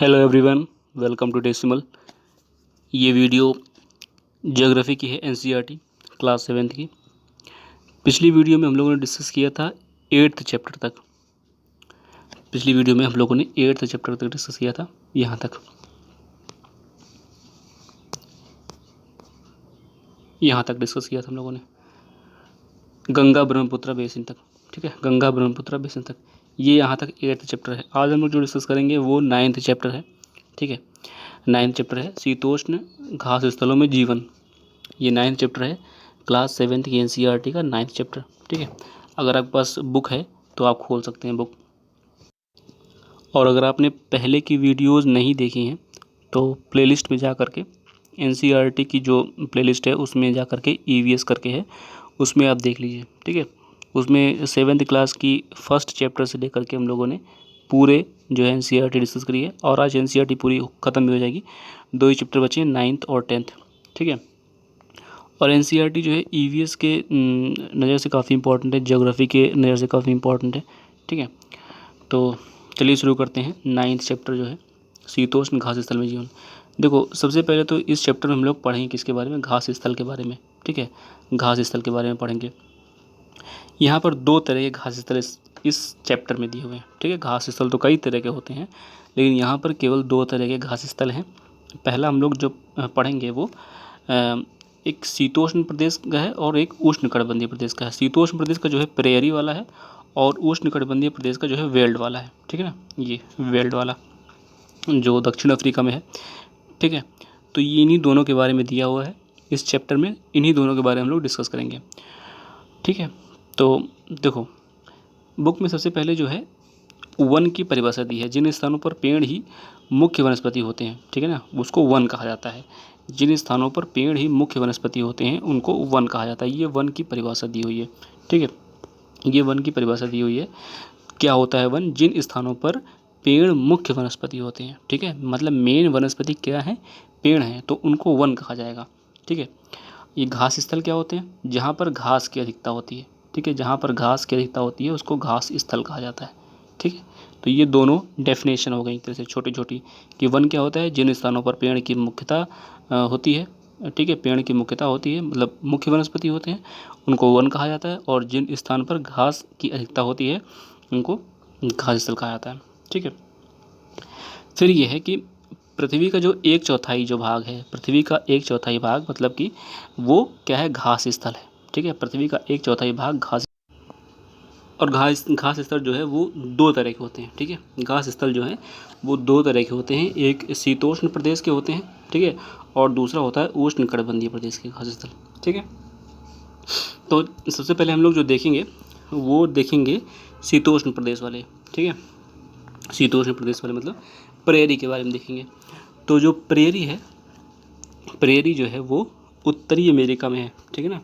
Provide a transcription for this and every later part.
Hello everyone, welcome to decimal. ये video geography की है, एनसीईआरटी क्लास 7th की। पिछली वीडियो में हम लोगों ने डिस्कस किया था 8th चैप्टर तक। पिछली वीडियो में हम लोगों ने 8th चैप्टर तक डिस्कस किया था, यहाँ तक डिस्कस किया था हम लोगों ने गंगा ब्रह्मपुत्र बेसिन तक। ठीक है, गंगा ब्रह्मपुत्र बेसिन तक ये यहाँ तक 8th चैप्टर है। आज हम लोग जो डिस्कस करेंगे वो 9th चैप्टर है। ठीक है, 9th चैप्टर है शीतोष्ण घास स्थलों में जीवन। ये 9th चैप्टर है, क्लास 7th की एनसीईआरटी का 9th चैप्टर। ठीक है, अगर आपके पास बुक है तो आप खोल सकते हैं बुक, और अगर आपने पहले की वीडियोज़ नहीं देखी हैं तो प्लेलिस्ट में जा कर के एनसीईआरटी की जो प्लेलिस्ट है उसमें जा कर के ईवीएस करके है, उसमें आप देख लीजिए। ठीक है, उसमें 7th क्लास की फर्स्ट चैप्टर से लेकर के हम लोगों ने पूरे जो है एनसीईआरटी डिस्कस करी है, और आज एनसीईआरटी पूरी ख़त्म भी हो जाएगी। 2 ही चैप्टर बचे हैं, 9th और 10th। ठीक है, और एनसीईआरटी जो है ईवीएस के नज़र से काफ़ी इंपॉर्टेंट है, ज्योग्राफी के नज़र से काफ़ी इंपॉर्टेंट है। ठीक है, तो चलिए शुरू करते हैं। 9th चैप्टर जो है शीतोष्ण घास स्थल में जीवन। देखो, सबसे पहले तो इस चैप्टर में हम लोग पढ़ेंगे किसके बारे में, घास स्थल के बारे में। ठीक है, घास स्थल के बारे में पढ़ेंगे। यहाँ पर 2 तरह के घास स्थल इस चैप्टर में दिए हुए हैं। ठीक है, घास स्थल तो कई तरह के होते हैं, लेकिन यहाँ पर केवल 2 तरह के घास स्थल हैं। पहला हम लोग जो पढ़ेंगे वो एक शीतोष्ण प्रदेश का है और एक उष्णकटिबंधीय प्रदेश का है। शीतोष्ण प्रदेश का जो है प्रेयरी वाला है, और उष्णकटिबंधीय प्रदेश का जो है वेल्ड वाला है। ठीक है ना, ये वेल्ड वाला जो दक्षिण अफ्रीका में है। ठीक है, तो ये इन्हीं दोनों के बारे में दिया हुआ है इस चैप्टर में, इन्हीं दोनों के बारे में हम लोग डिस्कस करेंगे। ठीक है, तो देखो, बुक में सबसे पहले जो है वन की परिभाषा दी है। जिन स्थानों पर पेड़ ही मुख्य वनस्पति होते हैं, ठीक है ना, उसको वन कहा जाता है। जिन स्थानों पर पेड़ ही मुख्य वनस्पति होते हैं उनको वन कहा जाता है। ये वन की परिभाषा दी हुई है। ठीक है, ये वन की परिभाषा दी हुई है। क्या होता है वन? जिन स्थानों पर पेड़ मुख्य वनस्पति होते हैं। ठीक है, मतलब मेन वनस्पति क्या है? पेड़ हैं, तो उनको वन कहा जाएगा। ठीक है, ये घास स्थल क्या होते हैं? जहाँ पर घास की अधिकता होती है। ठीक है, जहाँ पर घास की अधिकता होती है उसको घास स्थल कहा जाता है। ठीक है, तो ये दोनों डेफिनेशन हो गई एक तरह से छोटी छोटी, कि वन क्या होता है? जिन स्थानों पर पेड़ की मुख्यता होती है। ठीक है, पेड़ की मुख्यता होती है, मतलब मुख्य वनस्पति होते हैं, उनको वन कहा जाता है। और जिन स्थान पर घास की अधिकता होती है उनको घास स्थल कहा जाता है। ठीक है, फिर यह है कि पृथ्वी का जो 1/4 जो भाग है, पृथ्वी का 1/4 भाग मतलब कि वो क्या है? घास स्थल है। ठीक है, पृथ्वी का 1/4 भाग घास, और घास स्थल जो है वो 2 तरह के होते हैं। ठीक है, घास स्थल जो है वो 2 तरह के होते हैं। एक शीतोष्ण प्रदेश के होते हैं, ठीक है, और दूसरा होता है उष्णकटिबंधीय प्रदेश के घास स्थल। ठीक है, तो सबसे पहले हम लोग जो देखेंगे वो देखेंगे शीतोष्ण प्रदेश वाले। ठीक है, शीतोष्ण प्रदेश वाले मतलब प्रेयरी के बारे में देखेंगे। तो जो प्रेयरी है, प्रेयरी जो है वो उत्तरी अमेरिका में है। ठीक है ना,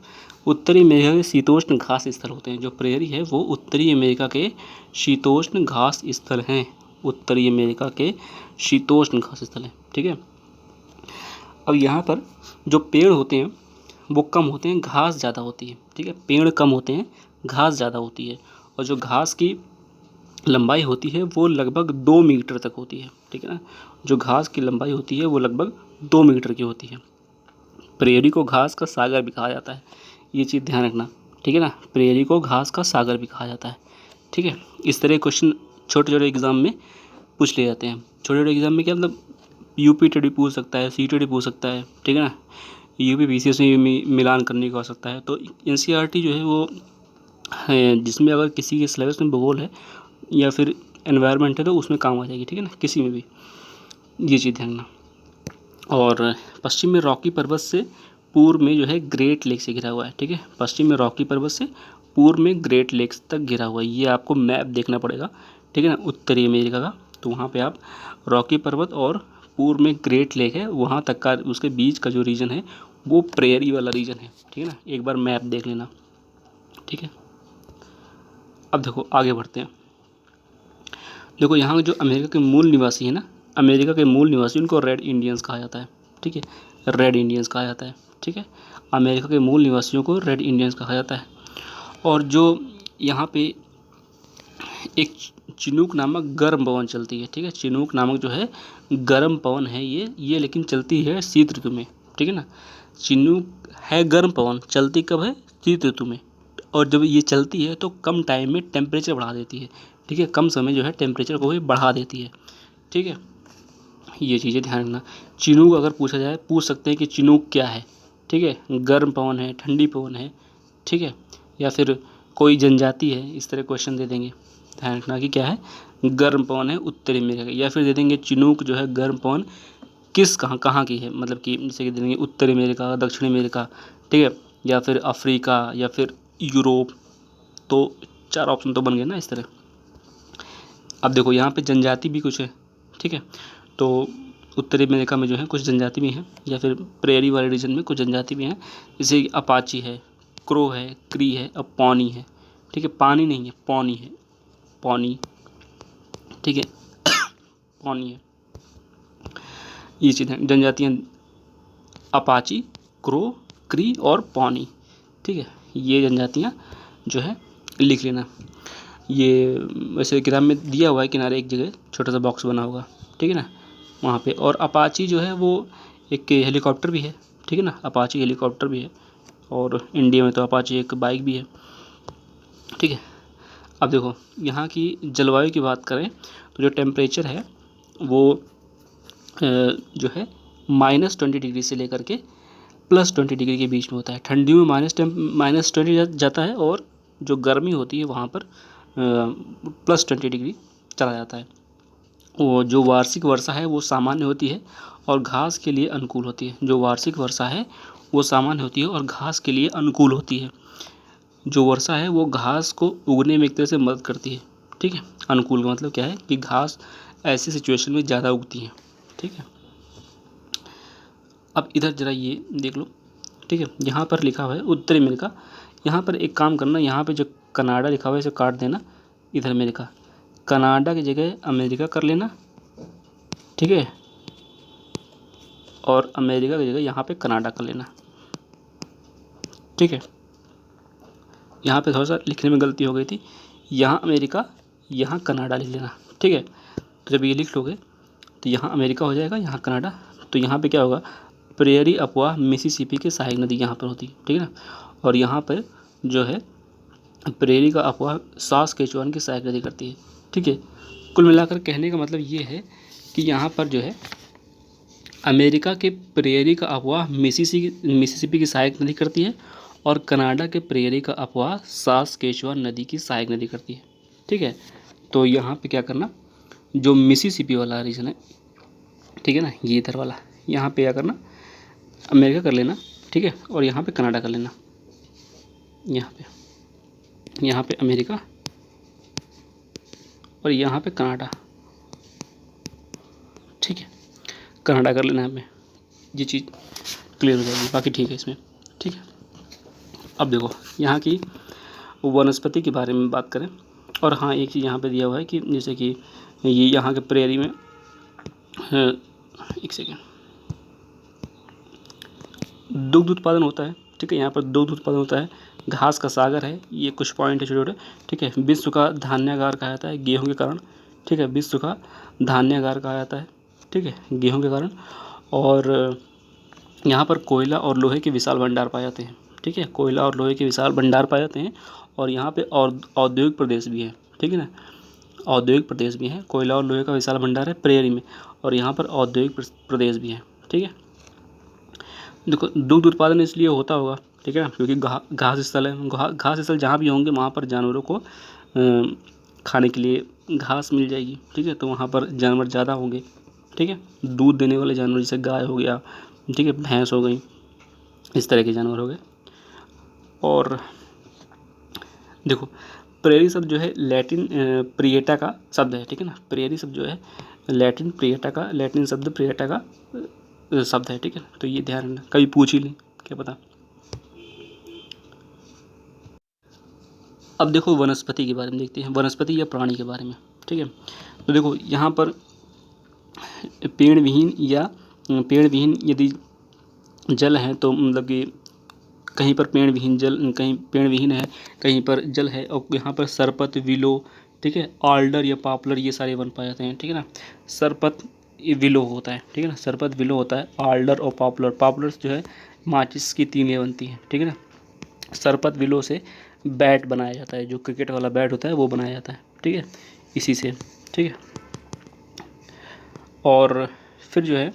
उत्तरी अमेरिका के शीतोष्ण घास स्थल होते हैं। जो प्रेयरी है वो उत्तरी अमेरिका के शीतोष्ण घास स्थल हैं। उत्तरी अमेरिका के शीतोष्ण घास स्थल हैं। ठीक है, अब यहाँ पर जो पेड़ होते हैं वो कम होते हैं, घास ज़्यादा होती है। ठीक है, पेड़ कम होते हैं, घास ज़्यादा होती है, और जो घास की लंबाई होती है वो लगभग 2 मीटर तक होती है। ठीक है ना, जो घास की लंबाई होती है वो लगभग 2 मीटर की होती है। प्रेयरी को घास का सागर भी कहा जाता है, ये चीज़ ध्यान रखना। ठीक है ना, प्रेयरी को घास का सागर भी कहा जाता है। ठीक है, इस तरह क्वेश्चन छोटे छोटे एग्जाम में पूछ लिए जाते हैं। छोटे छोटे एग्जाम में क्या मतलब, यूपीटीडी पूछ सकता है, सीटीडी पूछ सकता है। ठीक है ना, यूपी पीसीएस में मिलान करने की हो सकता है। तो एनसीईआरटी जो है वो है जिसमें अगर किसी के सिलेबस में भूगोल है या फिर एनवायरनमेंट है तो उसमें काम आ जाएगी। ठीक है ना, किसी में भी, ये चीज़ ध्यान रखना। और पश्चिम में रॉकी पर्वत से पूर्व में जो है ग्रेट लेक से घिरा हुआ है। ठीक है, पश्चिम में रॉकी पर्वत से पूर्व में ग्रेट लेक्स तक घिरा हुआ है। ये आपको मैप देखना पड़ेगा। ठीक है ना, उत्तरी अमेरिका का, तो वहाँ पे आप रॉकी पर्वत और पूर्व में ग्रेट लेक है वहाँ तक का, उसके बीच का जो रीजन है वो प्रेयरी वाला रीजन है। ठीक है ना, एक बार मैप देख लेना। ठीक है, अब देखो आगे बढ़ते हैं। देखो, यहाँ जो अमेरिका के मूल निवासी है ना, अमेरिका के मूल निवासी, उनको रेड इंडियंस कहा जाता है। ठीक है, रेड इंडियंस कहा जाता है। ठीक है, अमेरिका के मूल निवासियों को रेड इंडियंस कहा जाता है। और जो यहाँ पे एक चिनूक नामक गर्म पवन चलती है। ठीक है, चिनूक नामक जो है गर्म पवन है ये लेकिन चलती है शीत ऋतु में। ठीक है ना, चिनूक है गर्म पवन, चलती कब है? शीत ऋतु में। और जब ये चलती है तो कम टाइम में टेम्परेचर बढ़ा देती है। ठीक है, कम समय जो है टेम्परेचर को भी बढ़ा देती है। ठीक है, ये चीज़ें ध्यान रखना। चिनूक अगर पूछा जाए, पूछ सकते हैं कि चिनूक क्या है। ठीक है, गर्म पवन है, ठंडी पवन है। ठीक है, या फिर कोई जनजाति है, इस तरह क्वेश्चन दे देंगे। ध्यान रखना कि क्या है, गर्म पवन है उत्तरी अमेरिका का। या फिर दे देंगे चिनूक जो है गर्म पवन किस कहाँ की है, मतलब कि जैसे कि दे देंगे उत्तरी अमेरिका, दक्षिण अमेरिका। ठीक है, या फिर अफ्रीका या फिर यूरोप। तो 4 ऑप्शन तो बन गए ना इस तरह। अब देखो यहाँ पे जनजाति भी कुछ है। ठीक है, तो उत्तरी अमेरिका में जो है कुछ जनजाति भी हैं, या फिर प्रेरी वाले रीजन में कुछ जनजाति भी हैं, जैसे अपाची है, क्रो है, क्री है और पौनी है। ठीक है, पानी नहीं है, पौनी है, पौनी। ठीक है, पौनी है। ये चीज़ें जनजातियाँ अपाची, क्रो, क्री और पौनी। ठीक है, ये जनजातियाँ जो है लिख लेना। ये वैसे किताब में दिया हुआ है किनारे एक जगह छोटा सा बॉक्स बना होगा। ठीक है ना, वहाँ पे। और अपाची जो है वो एक हेलीकॉप्टर भी है। ठीक है ना, अपाची हेलीकॉप्टर भी है। और इंडिया में तो अपाची एक बाइक भी है। ठीक है, अब देखो यहाँ की जलवायु की बात करें तो जो टेम्परेचर है वो जो है -20 डिग्री से लेकर के +20 डिग्री के बीच में होता है। ठंडियों में -20 जाता है, और जो गर्मी होती है वहाँ पर +20 डिग्री चला जाता है। वो जो वार्षिक वर्षा है वो सामान्य होती है और घास के लिए अनुकूल होती है। जो वार्षिक वर्षा है वो सामान्य होती है और घास के लिए अनुकूल होती है। जो वर्षा है वो घास को उगने में एक तरह से मदद करती है। ठीक है, अनुकूल का मतलब क्या है कि घास ऐसी सिचुएशन में ज़्यादा उगती है। ठीक है, अब इधर जरा ये देख लो। ठीक है, यहाँ पर लिखा हुआ है उत्तरी अमेरिका। यहाँ पर एक काम करना, यहाँ पे जो कनाडा लिखा हुआ है इसे काट देना। इधर अमेरिका, कनाडा की जगह अमेरिका कर लेना। ठीक है, और अमेरिका की जगह यहाँ पे कनाडा कर लेना। ठीक है, यहाँ पे थोड़ा सा लिखने में गलती हो गई थी, यहाँ अमेरिका यहाँ कनाडा लिख लेना। ठीक है, तो जब ये लिख लोगे तो यहाँ अमेरिका हो जाएगा, यहाँ कनाडा। तो यहाँ पे क्या होगा, प्रेयरी अफवाह मिसिसिपी की सहायक नदी यहाँ पर होती है। ठीक है ना, और यहाँ पर जो है प्रेयरी का अफवाह सास्केचुआन की सहायक नदी करती है। ठीक है, कुल मिलाकर कहने का मतलब ये है कि यहाँ पर जो है अमेरिका के प्रेयरी का अफवाह मिसिसिपी की सहायक नदी करती है, और कनाडा के प्रेयरी का अफवाह सास्केचुआन नदी की सहायक नदी करती है। ठीक है, तो यहाँ पे क्या करना, जो मिसिसिपी वाला रीजन है, ठीक है ना, ये इधर वाला, यहाँ पे क्या करना, अमेरिका कर लेना। ठीक है, और यहाँ पे कनाडा कर लेना। यहाँ पे अमेरिका और यहाँ पे कनाडा। ठीक है, कनाडा कर लेना हमें, ये चीज़ क्लियर हो जाएगी, बाकी ठीक है इसमें। ठीक है, अब देखो यहाँ की वनस्पति के बारे में बात करें। और हाँ, एक चीज़ यहाँ पे दिया हुआ है कि जैसे कि ये यहाँ के प्रेयरी में एक सेकेंड, दुग्ध उत्पादन होता है। ठीक है, यहाँ पर दुग्ध उत्पादन होता है, घास का सागर है, ये कुछ पॉइंट है छोटे छोटे। ठीक है, विश्व का धान्यागार कहा जाता है गेहूँ के कारण। ठीक है, विश्व का धान्यागार कहा जाता है। ठीक है, गेहूँ के कारण। और यहाँ पर कोयला और लोहे के विशाल भंडार पाए जाते हैं। ठीक है, कोयला और लोहे के विशाल भंडार पाए जाते हैं। और यहाँ पे और औद्योगिक प्रदेश भी है। ठीक है ना, औद्योगिक प्रदेश भी है, कोयला और लोहे का विशाल भंडार है प्रेयरी में, और यहाँ पर औद्योगिक प्रदेश भी है। ठीक है, देखो दुग्ध उत्पादन इसलिए होता होगा, ठीक है, क्योंकि घास स्थल है। घास स्थल जहाँ भी होंगे वहाँ पर जानवरों को खाने के लिए घास मिल जाएगी। ठीक है, तो वहाँ पर जानवर ज़्यादा होंगे। ठीक है, दूध देने वाले जानवर जैसे गाय हो गया, ठीक है, भैंस हो गई, इस तरह के जानवर हो गए। और देखो प्रेरी शब्द जो है लैटिन प्रिएटा का शब्द है। ठीक है ना, प्रेरी शब्द जो है लैटिन शब्द प्रिएटा का शब्द है। ठीक है, तो ये ध्यान रखना, कभी पूछ ही लें, क्या पता। अब देखो वनस्पति के बारे में देखते हैं, वनस्पति या प्राणी के बारे में। ठीक है, तो देखो यहाँ पर पेड़ विहीन यदि जल है तो मतलब कि कहीं पर पेड़ विहीन जल, कहीं पेड़ विहीन है, कहीं पर जल है, और यहाँ पर सरपत, विलो, ठीक है। आल्डर या पॉपुलर ये सारे वन पाए जाते हैं, ठीक है ना। सरपत विलो होता है, ठीक है ना, सरपत विलो होता है। आल्डर और पॉपुलर, पॉपुलर जो है माचिस की तीलियाँ बनती हैं, ठीक है ना। सरपत विलो से बैट बनाया जाता है, जो क्रिकेट वाला बैट होता है वो बनाया जाता है, ठीक है, इसी से, ठीक है। और फिर जो है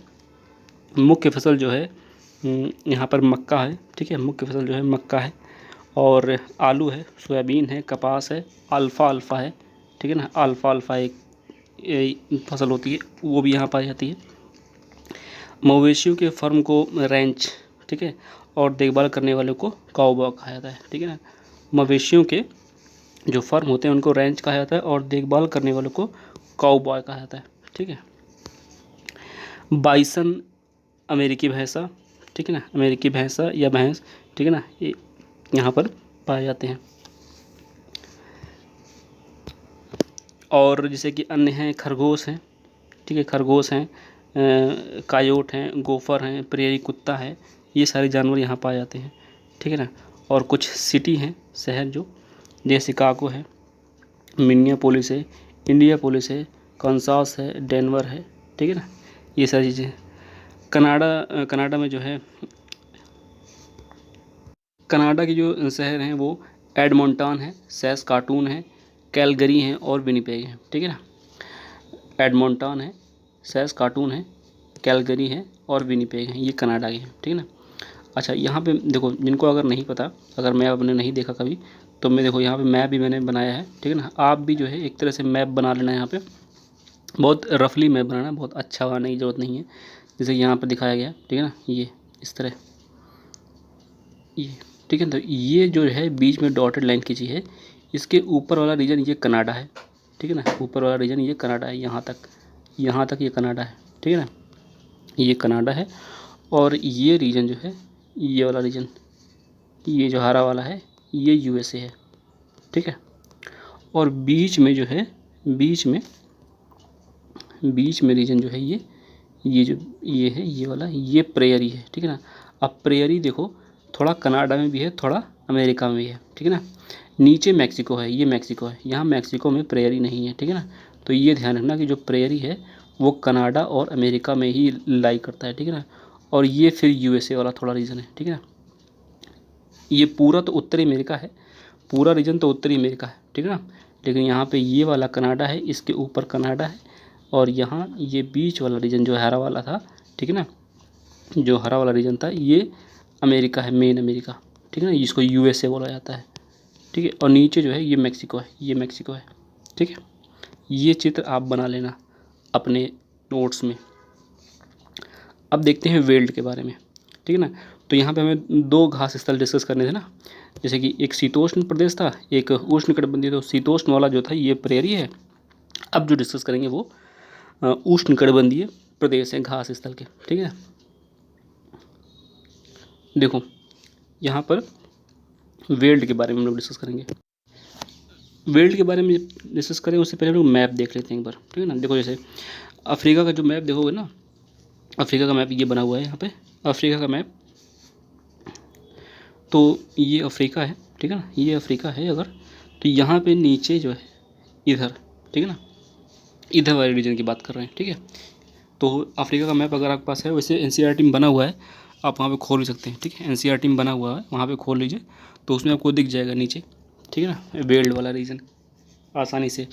मुख्य फसल जो है यहाँ पर मक्का है, ठीक है, मुख्य फसल जो है मक्का है, और आलू है, सोयाबीन है, कपास है, अल्फ़ा है, ठीक है ना। अल्फ़ा एक फसल होती है, वो भी यहाँ पाई जाती है। मवेशियों के फर्म को रैंच, ठीक है, और देखभाल करने वाले को काउबॉय कहा जाता है, ठीक है ना। मवेशियों के जो फर्म होते हैं उनको रैंच कहा जाता है और देखभाल करने वालों को काउबॉय कहा जाता है, ठीक है। बाइसन अमेरिकी भैंसा, ठीक है ना, अमेरिकी भैंसा या भैंस, ठीक है ना, ये यहाँ पर पाए जाते हैं। और जैसे कि अन्य हैं, खरगोश हैं, ठीक है, खरगोश हैं, कायोट हैं, गोफर हैं, प्रेरी कुत्ता है, ये सारे जानवर यहाँ पाए जाते हैं, ठीक है ना। और कुछ सिटी हैं, शहर जो, जैसे शिकागो है, मिनियापोलिस है, इंडियापोलिस है, कंसास है, डेनवर है, ठीक है ना, ये सारी चीज़ें। कनाडा में जो है, कनाडा के जो शहर हैं वो एडमोंटन है, सैस्काटून है, कैलगरी हैं और विनिपेग है, ठीक है ना। एडमोंटन है, सैस्काटून है, कैलगरी है और विनिपेग है, ये कनाडा के हैं, ठीक है ना। अच्छा, यहाँ पे देखो, जिनको अगर नहीं पता, अगर मैप आपने नहीं देखा कभी, तो मैं देखो यहाँ पे मैप भी मैंने बनाया है, ठीक है ना। आप भी जो है एक तरह से मैप बना लेना है, यहाँ पे बहुत रफली मैप बनाना, बहुत अच्छा बनाने की ज़रूरत नहीं है। जैसे यहाँ पर दिखाया गया, ठीक है ना, ये इस तरह, ये, ठीक है। तो ये जो है बीच में डॉटेड लाइन खींची है, इसके ऊपर वाला रीजन ये कनाडा है, ठीक है ना, ऊपर वाला रीजन ये कनाडा है, यहाँ तक ये कनाडा है, ठीक है ना, ये कनाडा है। और ये रीजन जो है, ये वाला रीजन, ये जो हरा वाला है, ये यूएसए है, ठीक है। और बीच में जो है, बीच में रीजन जो है ये जो ये है, ये वाला, ये प्रेयरी है, ठीक है ना। अब प्रेयरी देखो, थोड़ा कनाडा में भी है, थोड़ा अमेरिका में भी है, ठीक है ना। नीचे मैक्सिको है, ये मैक्सिको है, यहाँ मैक्सिको में प्रेयरी नहीं है, ठीक है ना। तो ये ध्यान रखना कि जो प्रेयरी है वो कनाडा और अमेरिका में ही लाई करता है, ठीक है ना। और ये फिर यूएसए वाला थोड़ा रीजन है, ठीक है ना। ये पूरा तो उत्तरी अमेरिका है, पूरा रीजन तो उत्तरी अमेरिका है, ठीक है ना। लेकिन यहाँ पे ये वाला कनाडा है, इसके ऊपर कनाडा है, और यहाँ ये बीच वाला रीजन जो हरा वाला था, ठीक है ना, जो हरा वाला रीजन था ये अमेरिका है, मेन अमेरिका, ठीक है ना, जिसको यूएसए बोला जाता है, ठीक है। और नीचे जो है ये मैक्सिको है, ये मैक्सिको है, ठीक है। ये चित्र आप बना लेना अपने नोट्स में। अब देखते हैं वेल्ड के बारे में, ठीक है ना। तो यहाँ पे हमें दो घास स्थल डिस्कस करने थे ना, जैसे कि एक शीतोष्ण प्रदेश था, एक उष्णकटिबंधीय। तो शीतोष्ण वाला जो था ये प्रेयरी है। अब जो डिस्कस करेंगे वो उष्णकटिबंधीय प्रदेश है घास स्थल के, ठीक है। देखो यहाँ पर वेल्ड के बारे में हम लोग डिस्कस करेंगे। वेल्ड के बारे में डिस्कस करें उससे पहले हम लोग मैप देख लेते हैं एक बार, ठीक है ना। देखो जैसे अफ्रीका का जो मैप देखोगे ना, अफ्रीका का मैप ये बना हुआ है यहाँ पे, अफ्रीका का मैप। तो ये अफ्रीका है, ठीक है ना, ये अफ्रीका है अगर, तो यहाँ पे नीचे जो है इधर, ठीक है ना, इधर वाले रीजन की बात कर रहे हैं, ठीक है। तो अफ्रीका का मैप अगर आपके पास है, वैसे एनसीईआरटी में बना हुआ है, आप वहाँ पे खोल भी सकते हैं, ठीक है। एनसीईआरटी में बना हुआ है, वहाँ पे खोल लीजिए, तो उसमें आपको दिख जाएगा नीचे, ठीक है ना, वेल्ड वाला रीजन आसानी से,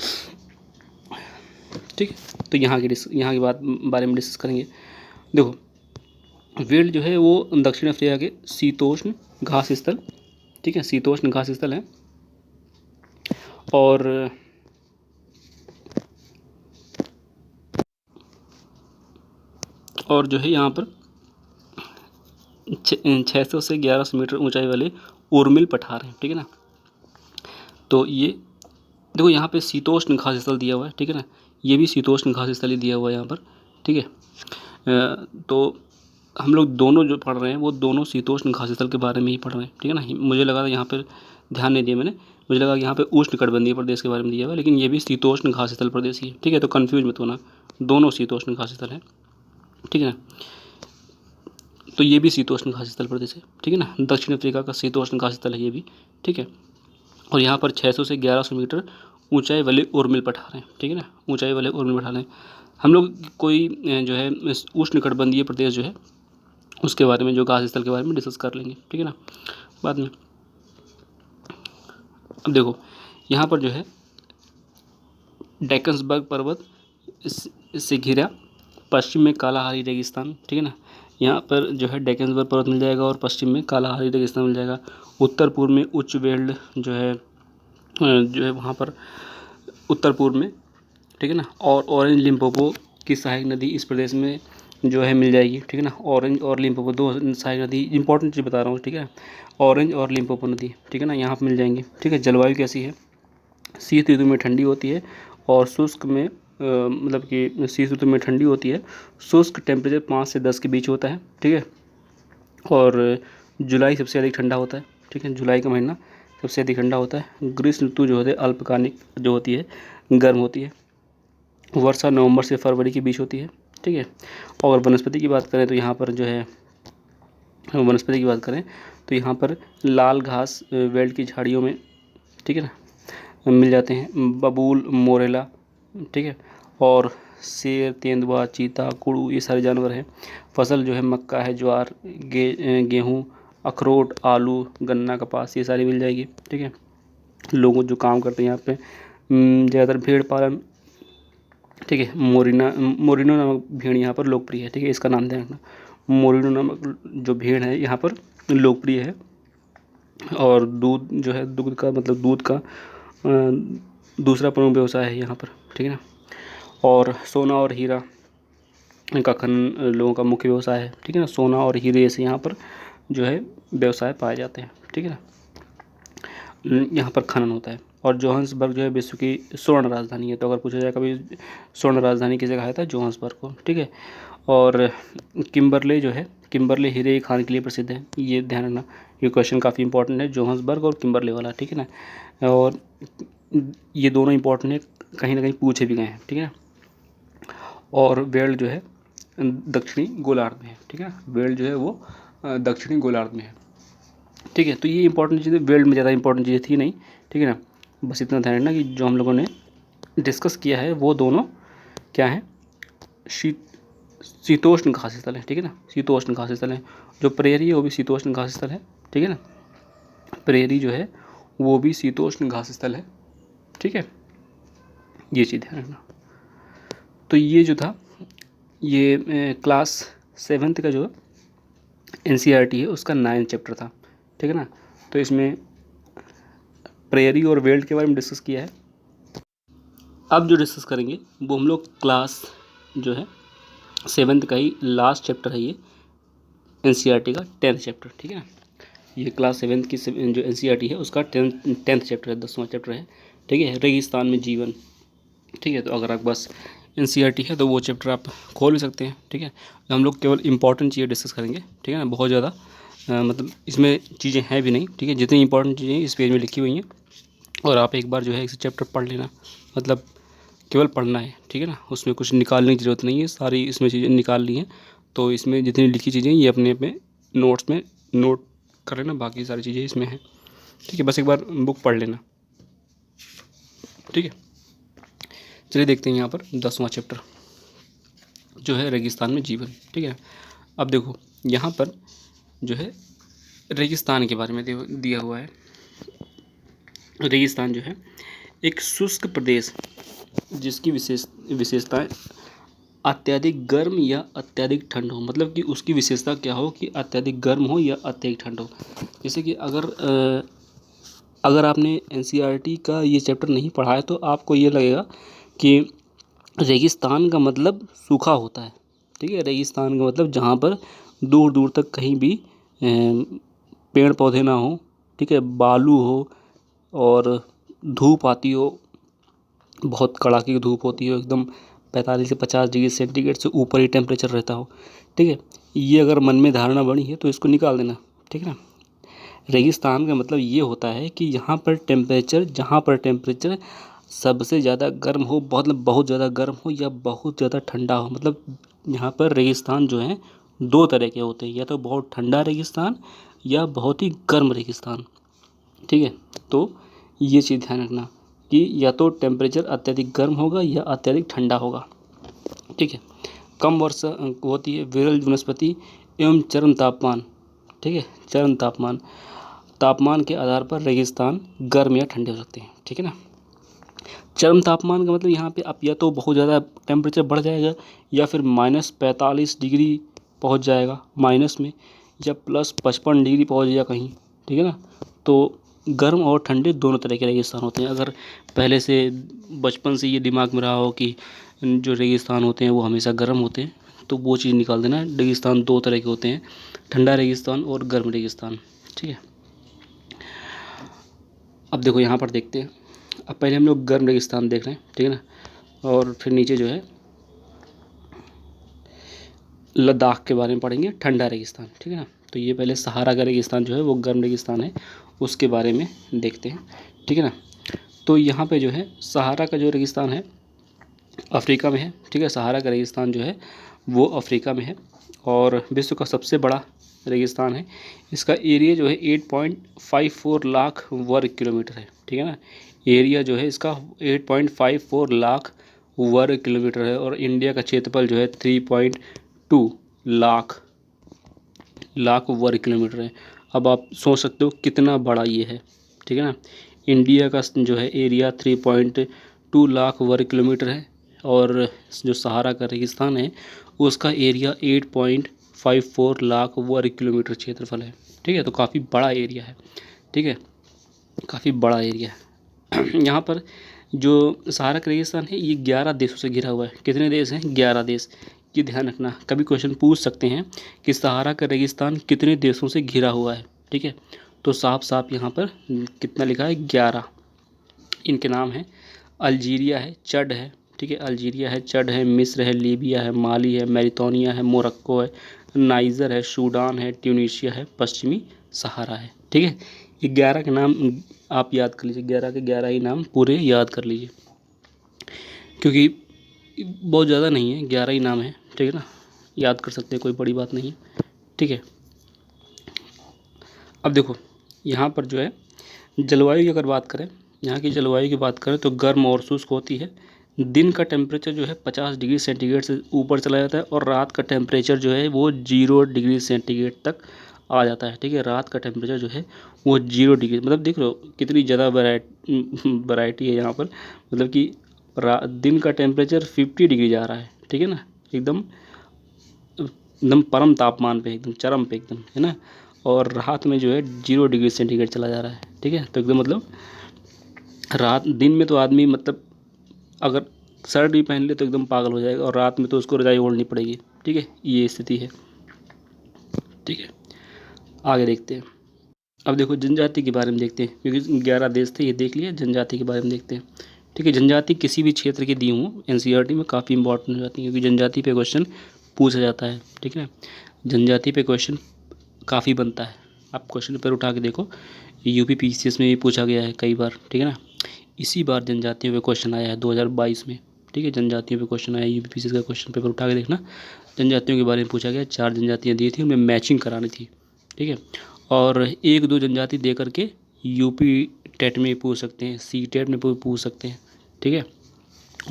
ठीक है। तो यहाँ की बात बारे में डिस्कस करेंगे। देखो वेल्ड जो है वो दक्षिण अफ्रीका के शीतोष्ण घास स्थल, ठीक है, शीतोष्ण घास स्थल है। और जो है यहाँ पर 600 से 1100 मीटर ऊंचाई वाले उर्मिल पठार हैं, ठीक है ना। तो ये देखो यहाँ पे शीतोष्ण घास स्थल दिया हुआ है, ठीक है ना, ये भी शीतोष्ण घास स्थल ही दिया हुआ है यहाँ पर, ठीक है। तो हम लोग दोनों जो पढ़ रहे हैं वो दोनों शीतोष्ण घास स्थल के बारे में ही पढ़ रहे हैं, ठीक है ना। मुझे लगा था यहाँ पर ध्यान नहीं दिया मैंने, मुझे लगा कि यहाँ पे उष्णकटिबंधीय प्रदेश के बारे में दिया हुआ है, लेकिन ये भी शीतोष्ण घास स्थल प्रदेश ही है, ठीक है। तो कन्फ्यूज मत होना, दोनों शीतोष्ण घास स्थल हैं, ठीक है ना। तो ये भी शीतोष्ण घास स्थल प्रदेश है, ठीक है ना, दक्षिण अफ्रीका का शीतोष्ण घास स्थल है ये भी, ठीक है। और यहाँ पर 600 से 1100 मीटर ऊंचाई वाले उर्मिल पठार हैं, ठीक है ना, ऊंचाई वाले उर्मिल पठार हैं। हम लोग कोई जो है उष्णकटिबंधीय प्रदेश जो है उसके बारे में, जो घास स्थल के बारे में डिस्कस कर लेंगे, ठीक है ना, बाद में। अब देखो यहाँ पर जो है डेकन्सबर्ग पर्वत से घिरा, पश्चिम में कालाहारी रेगिस्तान, ठीक है ना, यहाँ पर जो है डेकन्सबर्ग पर्वत मिल जाएगा और पश्चिम में कालाहारी रेगिस्तान मिल जाएगा। उत्तर पूर्व में उच्च वेल्ड जो है वहाँ पर उत्तर पूर्व में, ठीक है ना, और ऑरेंज लिम्पोपो की सहायक नदी इस प्रदेश में जो है मिल जाएगी, ठीक है ना। ऑरेंज और लिम्पोपो दो सहायक नदी, इंपॉर्टेंट चीज़ बता रहा हूँ, ठीक है। ऑरेंज और लिम्पोपो नदी, ठीक है ना, यहाँ पर मिल जाएंगी, ठीक है। जलवायु कैसी है, शीत ऋतु में ठंडी होती है और शुष्क में मतलब कि शीत ऋतु में ठंडी होती है, शुष्क टेम्परेचर 5 से 10 के बीच होता है, ठीक है। और जुलाई सबसे अधिक ठंडा होता है, ठीक है, जुलाई का महीना सबसे अधिक ठंडा होता है। ग्रीष्म ऋतु जो होती है अल्पकालिक जो होती है गर्म होती है। वर्षा नवंबर से फरवरी के बीच होती है, ठीक है। और वनस्पति की बात करें तो यहाँ पर जो है वनस्पति की बात करें तो यहाँ पर लाल घास बेल्ट की झाड़ियों में, ठीक है ना, मिल जाते हैं। बबूल, मोरेला, ठीक है, और शेर, तेंदुआ, चीता, कुड़ू, ये सारे जानवर हैं। फसल जो है मक्का है, ज्वार, गेहूँ, अखरोट, आलू, गन्ना, कपास, ये सारी मिल जाएगी, ठीक है। लोग जो काम करते हैं यहाँ पे ज़्यादातर भेड़ पालन, ठीक है। मोरिनो नामक भेड़ यहाँ पर लोकप्रिय है, ठीक है, इसका नाम ध्यान रखना। मोरिनो नामक जो भेड़ है यहाँ पर लोकप्रिय है। और दूध जो है, दूध का मतलब दूध का दूसरा प्रमुख व्यवसाय है यहाँ पर, ठीक है ना। और सोना और हीरा का खनन लोगों का मुख्य व्यवसाय है, ठीक है ना। सोना और हीरे से यहाँ पर जो है व्यवसाय पाए जाते हैं, ठीक है ना, यहाँ पर खनन होता है। और जोहान्सबर्ग जो है विश्व की स्वर्ण राजधानी है। तो अगर पूछा जाए कभी स्वर्ण राजधानी किसे कहा जाता है, जोहान्सबर्ग को, ठीक है। और किम्बरले जो है, किम्बरले हीरे खान के लिए प्रसिद्ध है, ये ध्यान रखना, ये क्वेश्चन काफ़ी इंपॉर्टेंट है, जोहान्सबर्ग और किम्बरले वाला, ठीक है ना। और ये दोनों इंपॉर्टेंट है, कहीं ना कहीं पूछे भी गए हैं, ठीक है ना। और वेल्ड जो है दक्षिणी गोलार्ध में है, ठीक है ना, वेल्ड जो है वो दक्षिणी गोलार्ध में है, ठीक है। तो ये इंपॉर्टेंट चीज़ें, वेल्ड में ज़्यादा इंपॉर्टेंट चीज़ें थी नहीं, ठीक है ना। बस इतना ध्यान रखना कि जो हम लोगों ने डिस्कस किया है वो दोनों क्या है, शीतोष्ण घास स्थल है, ठीक है ना, शीतोष्ण घास स्थल है। जो प्रेयरी है वो भी शीतोष्ण घास स्थल है, ठीक है ना, प्रेयरी जो है वो भी शीतोष्ण घास स्थल है, ठीक है, ये चीज़ ध्यान रखना। तो ये जो था ये क्लास 7th का जो NCERT है उसका 9th चैप्टर था, ठीक है ना। तो इसमें प्रेयरी और वेल्ड के बारे में डिस्कस किया है। अब जो डिस्कस करेंगे वो हम लोग क्लास जो है 7th का ही लास्ट चैप्टर है, ये NCERT का 10th चैप्टर, ठीक है ना। ये क्लास 7th की जो NCERT है उसका 10th चैप्टर है, 10वां चैप्टर है, ठीक है, रेगिस्तान में जीवन, ठीक है। तो अगर आपके पास NCERT है तो वो चैप्टर आप खोल भी सकते हैं, ठीक है। हम लोग केवल इंपॉर्टेंट चीज़ें डिस्कस करेंगे, ठीक है ना, बहुत ज़्यादा मतलब इसमें चीज़ें हैं भी नहीं, ठीक है। जितनी इंपॉर्टेंट चीज़ें इस पेज में लिखी हुई हैं और आप एक बार जो है इस चैप्टर पढ़ लेना, मतलब केवल पढ़ना है, ठीक है ना, उसमें कुछ निकालने की ज़रूरत नहीं है, सारी इसमें चीज़ें निकाल ली हैं। तो इसमें जितनी लिखी चीज़ें ये अपने अपने नोट्स में नोट कर लेना, बाकी सारी चीज़ें इसमें हैं, ठीक है। बस एक बार बुक पढ़ लेना, ठीक है। चलिए देखते हैं यहाँ पर 10वां चैप्टर जो है रेगिस्तान में जीवन, ठीक है। अब देखो यहाँ पर जो है रेगिस्तान के बारे में दिया हुआ है। रेगिस्तान जो है एक शुष्क प्रदेश जिसकी विशेषताएं अत्यधिक गर्म या अत्यधिक ठंड हो, मतलब कि उसकी विशेषता क्या हो कि अत्यधिक गर्म हो या अत्यधिक ठंड हो। जैसे कि अगर आपने NCERT का ये चैप्टर नहीं पढ़ा है तो आपको ये लगेगा कि रेगिस्तान का मतलब सूखा होता है, ठीक है। रेगिस्तान का मतलब जहाँ पर दूर दूर तक कहीं भी पेड़ पौधे ना हो, ठीक है, बालू हो और धूप आती हो, बहुत कड़ाके की धूप होती है, एकदम 45 से 50 डिग्री सेंटीग्रेड से ऊपर ही टेम्परेचर रहता हो, ठीक है। ये अगर मन में धारणा बनी है तो इसको निकाल देना, ठीक है ना। रेगिस्तान का मतलब ये होता है कि जहाँ पर टेम्परेचर सबसे ज़्यादा गर्म हो, बहुत ज़्यादा गर्म हो या बहुत ज़्यादा ठंडा हो। मतलब यहाँ पर रेगिस्तान जो है 2 तरह के होते हैं, या तो बहुत ठंडा रेगिस्तान या बहुत ही गर्म रेगिस्तान, ठीक है। तो ये चीज़ ध्यान रखना। कि या तो टेम्परेचर अत्यधिक गर्म होगा या अत्यधिक ठंडा होगा। ठीक है। कम वर्षा होती है, विरल वनस्पति एवं चरम तापमान। ठीक है, चरम तापमान, तापमान के आधार पर रेगिस्तान गर्म या ठंडे हो सकते हैं। ठीक है ना। चरम तापमान का मतलब यहाँ पे अब या तो बहुत ज़्यादा टेम्परेचर बढ़ जाएगा या फिर -45 डिग्री पहुँच जाएगा माइनस में, या +55 डिग्री पहुँच जाएगा कहीं। ठीक है ना। तो गर्म और ठंडे दोनों तरह के रेगिस्तान होते हैं। अगर पहले से बचपन से ये दिमाग में रहा हो कि जो रेगिस्तान होते हैं वो हमेशा गर्म होते हैं, तो वो चीज़ निकाल देना। रेगिस्तान दो तरह के होते हैं, ठंडा रेगिस्तान और गर्म रेगिस्तान। ठीक है। अब देखो यहाँ पर देखते हैं। अब पहले हम लोग गर्म रेगिस्तान देख रहे हैं। ठीक है ना। और फिर नीचे जो है लद्दाख के बारे में पढ़ेंगे, ठंडा रेगिस्तान। ठीक है ना। तो ये पहले सहारा का रेगिस्तान जो है वो गर्म रेगिस्तान है, उसके बारे में देखते हैं। ठीक है ना। तो यहाँ पे जो है सहारा का जो रेगिस्तान है अफ्रीका में है। ठीक है। सहारा का रेगिस्तान जो है वो अफ्रीका में है और विश्व का सबसे बड़ा रेगिस्तान है। इसका एरिया जो है 8.54 लाख वर्ग किलोमीटर है। ठीक है ना। एरिया जो है इसका 8.54 लाख वर्ग किलोमीटर है और इंडिया का क्षेत्रफल जो है 3.2 लाख वर्ग किलोमीटर है। अब आप सोच सकते हो कितना बड़ा ये है। ठीक है ना। इंडिया का जो है एरिया 3.2 लाख वर्ग किलोमीटर है और जो सहारा का रेगिस्तान है उसका एरिया 8.54 लाख वर्ग किलोमीटर क्षेत्रफल है। ठीक है। तो काफ़ी बड़ा एरिया है। ठीक है, काफ़ी बड़ा एरिया है। यहाँ पर जो सहारा का रेगिस्तान है ये 11 देशों से घिरा हुआ है। कितने देश हैं? 11 देश। ये ध्यान रखना, कभी क्वेश्चन पूछ सकते हैं कि सहारा का रेगिस्तान कितने देशों से घिरा हुआ है। ठीक है, तो साफ साफ यहाँ पर कितना लिखा है? 11। इनके नाम हैं अल्जीरिया है, चड है। ठीक है, अल्जीरिया है, चड है, मिस्र है, लीबिया है, माली है, मैरितानिया है, मोरक्को है, नाइजर है, सूडान है, ट्यूनीशिया है, पश्चिमी सहारा है। ठीक है, ये 11 के नाम आप याद कर लीजिए, 11 के 11 ही नाम पूरे याद कर लीजिए, क्योंकि बहुत ज़्यादा नहीं है, 11 ही नाम है। ठीक है ना, याद कर सकते हैं, कोई बड़ी बात नहीं है। ठीक है, अब देखो यहाँ पर जो है जलवायु की अगर बात करें, यहाँ की जलवायु की बात करें तो गर्म और शुष्क होती है। दिन का टेम्परेचर जो है 50 डिग्री सेंटीग्रेड से ऊपर चला जाता है और रात का टेम्परेचर जो है वो 0 डिग्री सेंटीग्रेड तक आ जाता है। ठीक है, रात का टेम्परेचर जो है वो 0 डिग्री, मतलब देख लो कितनी ज़्यादा वैरायटी है यहाँ पर। मतलब कि दिन का टेम्परेचर 50 डिग्री जा रहा है। ठीक है ना, एकदम एकदम परम तापमान पे, एकदम चरम पे एकदम, है ना। और रात में जो है 0 डिग्री सेंटीग्रेड चला जा रहा है। ठीक है, तो एकदम मतलब रात, दिन में तो आदमी मतलब अगर शर्ट भी पहन ले तो एकदम पागल हो जाएगा और रात में तो उसको रजाई ओढ़नी पड़ेगी। ठीक है, ये स्थिति है। ठीक है, आगे देखते हैं। अब देखो जनजाति के बारे में देखते हैं, क्योंकि 11 देश थे ये देख लिया, जनजाति के बारे में देखते हैं। ठीक है, जनजाति किसी भी क्षेत्र की दी हूँ एनसीईआरटी में काफ़ी इंपॉर्टेंट हो जाती है, क्योंकि जनजाति पे क्वेश्चन पूछा जाता है। ठीक है, जनजाति पे क्वेश्चन काफ़ी बनता है। आप क्वेश्चन पेपर उठा के देखो, यूपी पीसीएस में भी पूछा गया है कई बार। ठीक है ना, इसी बार जनजातियों पे क्वेश्चन आया है 2022 में। ठीक है, जनजातियों पे क्वेश्चन आया, यूपी पीसीएस का क्वेश्चन पेपर उठा के देखना। जनजातियों के बारे में पूछा गया, 4 जनजातियाँ दी थी, उनमें मैचिंग करानी थी। ठीक है, और 1-2 जनजाति दे करके यूपी टेट में पूछ सकते हैं, सी टेट में पूछ सकते हैं। ठीक है,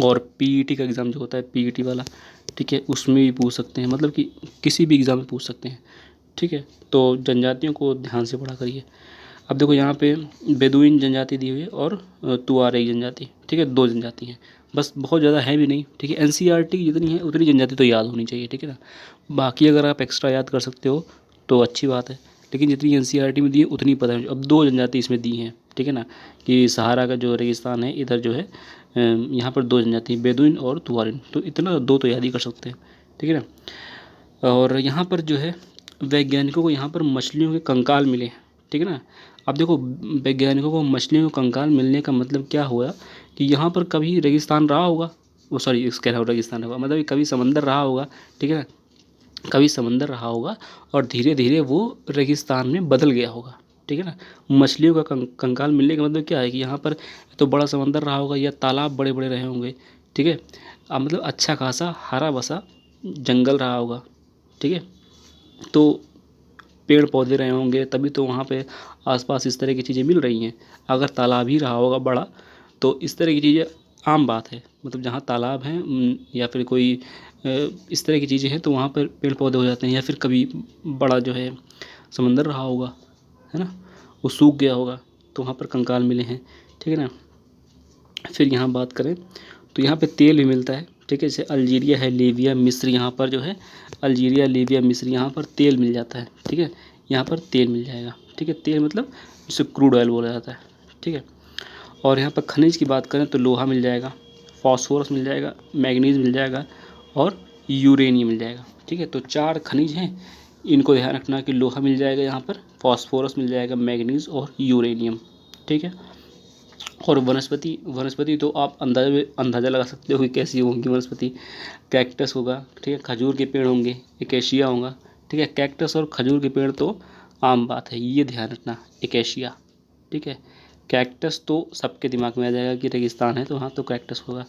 और पीईटी का एग्ज़ाम जो होता है पीईटी वाला, ठीक है, उसमें भी पूछ सकते हैं, मतलब कि किसी भी एग्ज़ाम में पूछ सकते हैं। ठीक है, तो जनजातियों को ध्यान से पढ़ा करिए। अब देखो यहाँ पे बेदुइन जनजाति दी हुई है और तुआरेग जनजाति। ठीक है, 2 जनजाति हैं बस, बहुत ज़्यादा है भी नहीं। ठीक है, एनसीईआरटी जितनी है उतनी जनजाति तो याद होनी चाहिए। ठीक है ना, बाकी अगर आप एक्स्ट्रा याद कर सकते हो तो अच्छी बात है, लेकिन जितनी एनसीईआरटी में दी है उतनी पता है। अब 2 जनजाति इसमें दी हैं। ठीक है ना, कि सहारा का जो रेगिस्तान है इधर जो है यहाँ पर 2 जनजाति, बेदुइन और तुआरिन, तो इतना 2 तो याद ही कर सकते हैं। ठीक है ना, और यहाँ पर जो है वैज्ञानिकों को यहाँ पर मछलियों के कंकाल मिले हैं। ठीक है ना, अब देखो वैज्ञानिकों को मछलियों के कंकाल मिलने का मतलब क्या हुआ कि यहाँ पर कभी रेगिस्तान रहा होगा, वो सॉरी इस कह रहा हूँ रेगिस्तान होगा, मतलब कभी समंदर रहा होगा। ठीक है ना, कभी समंदर रहा होगा और धीरे धीरे वो रेगिस्तान में बदल गया होगा। ठीक है ना, मछलियों का कंकाल मिलने का मतलब क्या है कि यहाँ पर तो बड़ा समंदर रहा होगा या तालाब बड़े बड़े रहे होंगे। ठीक है, अब मतलब अच्छा खासा हरा भसा जंगल रहा होगा। ठीक है, तो पेड़ पौधे रहे होंगे, तभी तो वहाँ पे आसपास इस तरह की चीज़ें मिल रही हैं। अगर तालाब ही रहा होगा बड़ा तो इस तरह की चीज़ें आम बात है, मतलब जहाँ तालाब हैं या फिर कोई इस तरह की चीज़ें हैं तो वहाँ पर पेड़ पौधे हो जाते हैं, या फिर कभी बड़ा जो है समंदर रहा होगा, है ना, वो सूख गया होगा तो वहाँ पर कंकाल मिले हैं, ठीक है ना। फिर यहाँ बात करें तो यहाँ पे तेल भी मिलता है, ठीक है, जैसे अल्जीरिया है, लीबिया, मिस्र, यहाँ पर जो है अल्जीरिया, लीबिया, मिस्र, यहाँ पर तेल मिल जाता है, ठीक है, यहाँ पर तेल मिल जाएगा, ठीक है। तेल मतलब जिसे क्रूड ऑयल बोला जाता है, ठीक है। और यहाँ पर खनिज की बात करें तो लोहा मिल जाएगा, फास्फोरस मिल जाएगा, मैग्नीज मिल जाएगा और यूरेनियम मिल जाएगा, ठीक है। तो 4 खनिज हैं, इनको ध्यान रखना कि लोहा मिल जाएगा यहाँ पर, फास्फोरस मिल जाएगा, मैग्नीज और यूरेनियम, ठीक है। और वनस्पति, वनस्पति तो आप अंदाज़ा लगा सकते हो कि कैसी होंगी वनस्पति। कैक्टस होगा, ठीक है, खजूर के पेड़ होंगे, एकेशिया होगा, ठीक है। कैक्टस और खजूर के पेड़ तो आम बात है, ये ध्यान रखना, एकेशिया, ठीक है। कैक्टस तो सबके दिमाग में आ जाएगा कि रेगिस्तान है तो हाँ तो कैक्टस होगा।